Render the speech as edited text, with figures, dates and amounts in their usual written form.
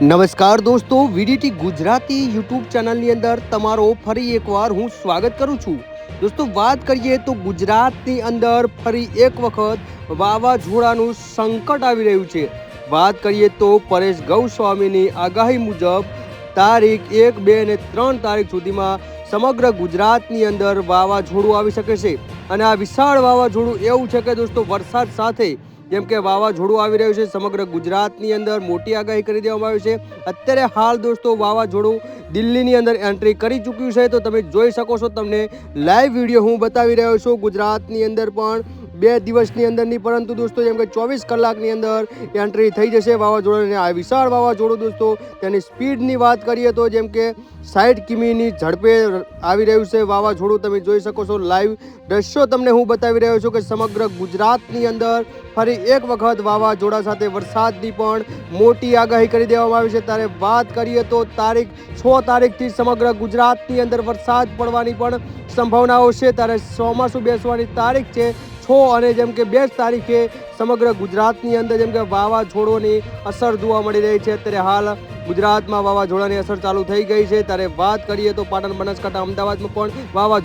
નમસ્કાર દોસ્તો, VDT Gujarati YouTube ચેનલની અંદર તમારો ફરી એકવાર હું સ્વાગત કરું છું। દોસ્તો, વાત કરીએ તો ગુજરાતની અંદર ફરી એક વખત વાવાઝોડાનું સંકટ આવી રહ્યું છે। વાત કરીએ તો પરેશ ગૌસ્વામીની આગાહી મુજબ તારીખ 1, 2 અને 3 તારીખ સુધીમાં સમગ્ર ગુજરાતની અંદર વાવાઝોડું આવી શકે છે। અને આ વિશાળ વાવાઝોડું એવું છે કે દોસ્તો વરસાદ સાથે જેમ કે વાવાઝોડું આવી રહ્યું છે, સમગ્ર ગુજરાતની અંદર મોટી આગાહી કરી દેવામાં આવી છે। અત્યારે હાલ દોસ્તો વાવાઝોડું દિલ્હીની અંદર એન્ટ્રી કરી ચૂક્યું છે, તો તમે જોઈ શકો છો, તમને લાઈવ વિડીયો હું બતાવી રહ્યો છું। ગુજરાતની અંદર પણ 2 દિવસની અંદર નહીં, પરંતુ દોસ્તો જેમ કે 24 કલાકની અંદર એન્ટ્રી થઈ જશે વાવાઝોડાની। આ વિશાળ વાવાઝોડું દોસ્તો તેની સ્પીડની વાત કરીએ તો જેમ કે 60 કિમીની ઝડપે આવી રહ્યું છે વાવાઝોડું। તમે જોઈ શકો છો, લાઈવ દ્રશ્યો તમને હું બતાવી રહ્યો છું કે સમગ્ર ગુજરાતની અંદર ફરી એક વખત વાવાઝોડા સાથે વરસાદની પણ મોટી આગાહી કરી દેવામાં આવી છે। ત્યારે વાત કરીએ તો તારીખ 6 તારીખથી સમગ્ર ગુજરાતની અંદર વરસાદ પડવાની પણ સંભાવનાઓ છે। ત્યારે ચોમાસું બેસવાની તારીખ છે 6 અને જેમ કે 2 તારીખે સમગ્ર ગુજરાતની અંદર જેમ કે વાવાઝોડોની અસર જોવા મળી રહી છે। અત્યારે હાલ ગુજરાતમાં વાવાઝોડાની અસર ચાલુ થઈ ગઈ છે। ત્યારે વાત કરીએ તો પાટણ, બનાસકાંઠા, અમદાવાદમાં પણ વાવાઝોડું